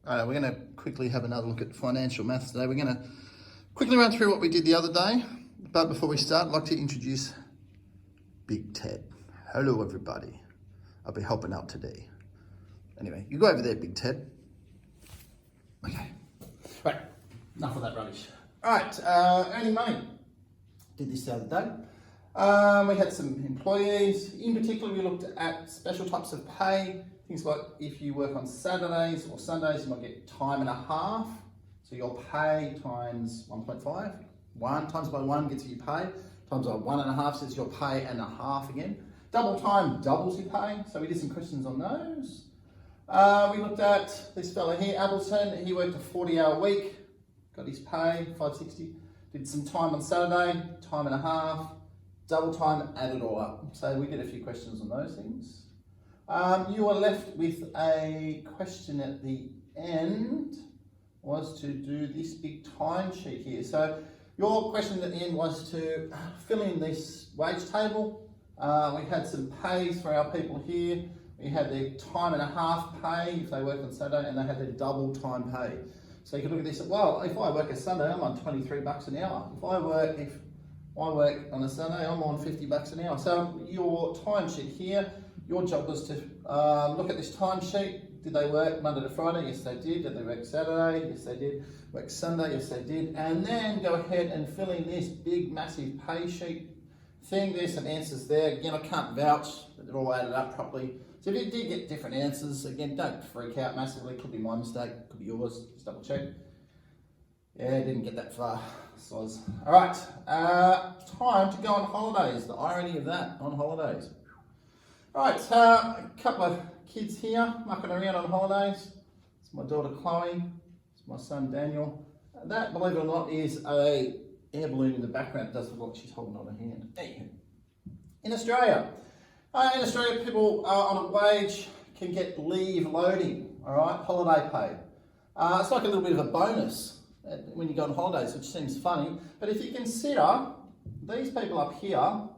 We're going to quickly have another look at financial maths today. We're going to quickly run through what we did the other day. But before we start, I'd like to introduce Big Ted. Hello, everybody. I'll be helping out today. Anyway, you go over there, Big Ted. Okay. Right, enough of that rubbish. All right, earning money. Did this the other day. We had some employees. In particular, we looked at special types of pay. Things like if you work on Saturdays or Sundays, you might get time and a half. So your pay times 1.5. 1 times by 1 gets you pay. Times by 1.5 says your pay and a half again. Double time doubles your pay. So we did some questions on those. We looked at this fella here, Appleton. He worked a 40-hour week. Got his pay, $5.60. Did some time on Saturday, time and a half. Double time, add it all up. So we did a few questions on those things. You are left with a question at the end, was to do this big timesheet here. So your question at the end was to fill in this wage table. We had some pays for our people here. We had their time and a half pay if they work on Saturday, and they had their double time pay. So you can look at this, well, if I work a Sunday, I'm on $23 an hour. If I work on a Sunday, I'm on $50 an hour. So your timesheet here, your job was to look at this timesheet. Did they work Monday to Friday? Yes, they did. Did they work Saturday? Yes, they did. Work Sunday? Yes, they did. And then go ahead and fill in this big, massive pay sheet thing. There's some answers there. Again, I can't vouch that they're all added up properly. So if you did get different answers, again, don't freak out massively. Could be my mistake, could be yours. Just double check. Yeah, didn't get that far. Soz. All right, time to go on holidays. The irony of that, on holidays. All right, a couple of kids here mucking around on holidays. It's my daughter Chloe. It's my son Daniel. That, believe it or not, is a air balloon in the background. It does look like she's holding on her hand. Anywho. In Australia, people on a wage can get leave loading. All right, holiday pay. It's like a little bit of a bonus when you go on holidays, which seems funny. But if you consider these people up here,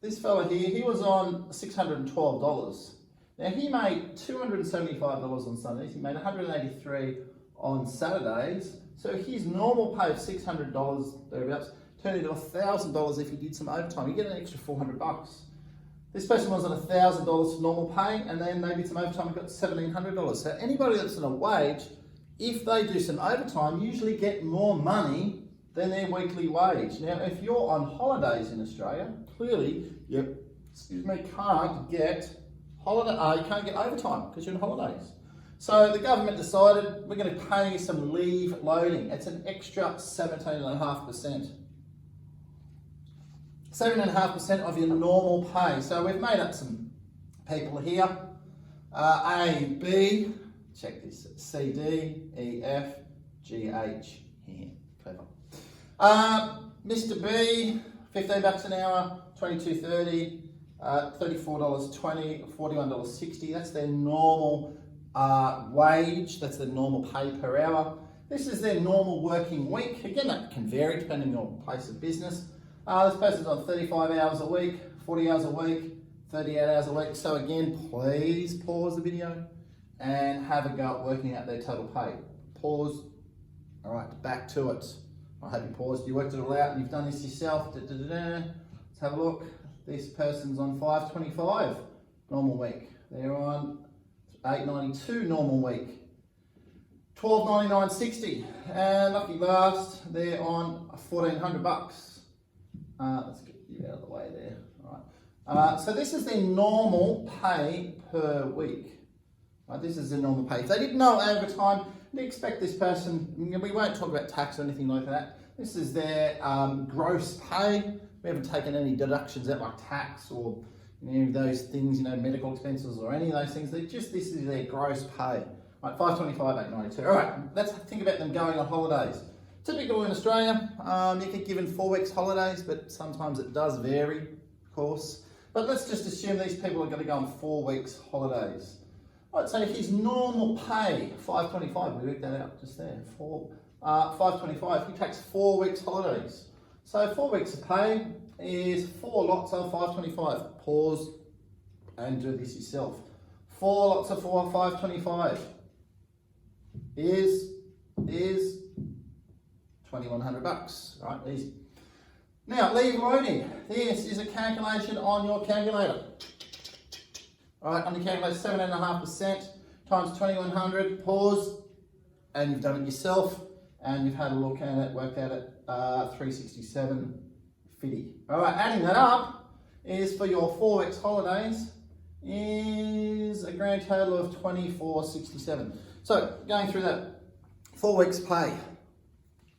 this fella here, he was on $612. Now he made $275 on Sundays. He made $183 on Saturdays. So his normal pay of $600 thereabouts turned into $1,000 if he did some overtime. You get an extra $400. This person was on $1,000 for normal pay, and then they did some overtime and got $1,700. So anybody that's on a wage, if they do some overtime, usually get more money than their weekly wage. Now, if you're on holidays in Australia, clearly you can't get you can't get overtime because you're on holidays. So the government decided we're going to pay you some leave loading. It's an extra 17.5%. 7.5% of your normal pay. So we've made up some people here. A, B, check this, C, D, E, F, G, H, here. Clever. Mr. B, $15 an hour, $22.30, $34.20, $41.60. That's their normal wage. That's their normal pay per hour. This is their normal working week. Again, that can vary depending on place of business. This person's on 35 hours a week, 40 hours a week, 38 hours a week. So again, please pause the video and have a go at working out their total pay. Pause. All right, back to it. I hope you paused. You worked it all out and you've done this yourself. Let's have a look. This person's on $5.25 normal week. They're on $8.92 normal week. $12.99.60. And lucky last, they're on $1,400. Let's get you out of the way there. All right. So this is their normal pay per week. Right, this is the normal pay. If they did no overtime, they expect this person, we won't talk about tax or anything like that. This is their gross pay. We haven't taken any deductions out like tax or any of those things, medical expenses or any of those things. This is their gross pay. Right, $5.25, $8.92. All right, let's think about them going on holidays. Typical in Australia, you get given 4 weeks holidays, but sometimes it does vary, of course. But let's just assume these people are going to go on 4 weeks holidays. Right, so his normal pay, $5.25, we worked that out just there, $5.25, he takes 4 weeks holidays. So 4 weeks of pay is 4 lots of $5.25. Pause and do this yourself. 4 lots of $5.25. is $2,100. Right, easy. Now, leave loading. This is a calculation on your calculator. All right, on your calculator, 7.5% times 2,100. Pause, and you've done it yourself, and you've had a look at it, worked out at 367.50. All right, adding that up is for your 4 weeks holidays is a grand total of 24.67. So going through that 4 weeks pay,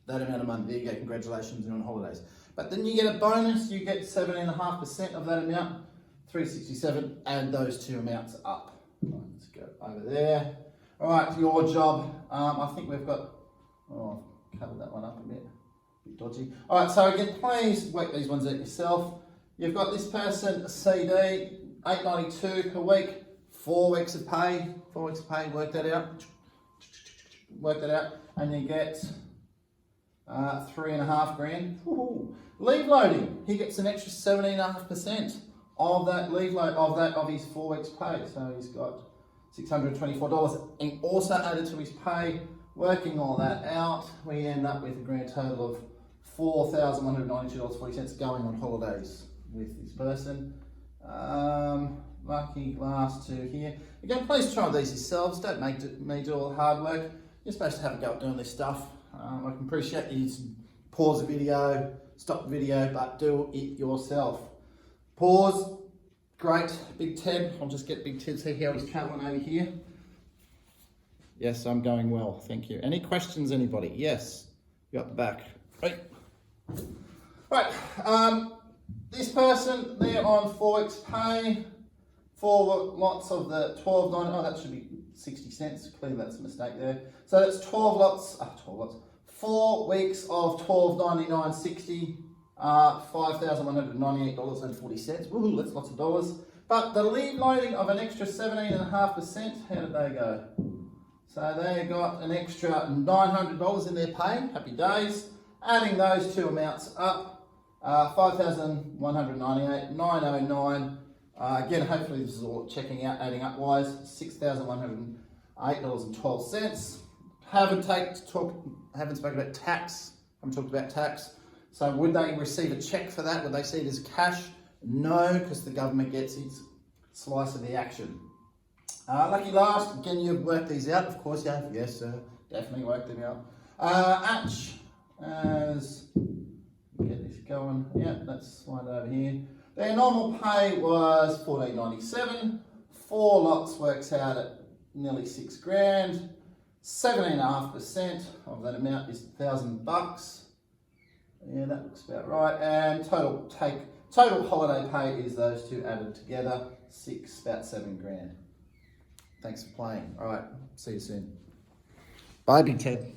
that amount of money, there you go, congratulations, you're on holidays. But then you get a bonus, you get 7.5% of that amount, 367, add those two amounts up. Let's go over there. All right, your job, I think we've got, oh, I've covered that one up a bit dodgy. All right, so again, please work these ones out yourself. You've got this person, CD, $8.92 per week, 4 weeks of pay, work that out, and you get 3.5 grand. Woohoo. Leave loading, he gets an extra 17.5% of that leave load, of his 4 weeks pay. So he's got $624, and also added to his pay, working all that out, we end up with a grand total of $4,192.40 going on holidays with this person. Lucky last two here. Again, please try these yourselves. Don't make me do all the hard work. You're supposed to have a go at doing this stuff. I can appreciate you pause the video, stop the video, but do it yourself. Pause. Great. Big Ted. I'll just get Big Ted to see how he's travelling over here. Yes, I'm going well. Thank you. Any questions, anybody? Yes. You got the back. Right. Right. This person, they're on 4 weeks pay, 4 lots of the $12.90. Oh, that should be 60 cents. Clearly that's a mistake there. So that's 4 weeks of $12.99.60, $5,198.40. Woohoo, that's lots of dollars. But the leave loading of an extra 17.5%, how did they go? So they got an extra $900 in their pay. Happy days. Adding those two amounts up, $5,198.909. Again, hopefully this is all checking out, adding up wise, $6,108.12. Haven't spoken about tax. Haven't talked about tax. So would they receive a check for that? Would they see it as cash? No, because the government gets its slice of the action. Lucky last, again, you've worked these out. Of course you have. Yes, sir. Definitely worked them out. As get this going. Yeah, let's slide over here. Their normal pay was $14.97. 4 lots works out at nearly 6 grand. 17.5% of that amount is $1,000. Yeah, that looks about right. And total holiday pay is those two added together, about 7 grand. Thanks for playing. All right, see you soon. Bye, Big Ted.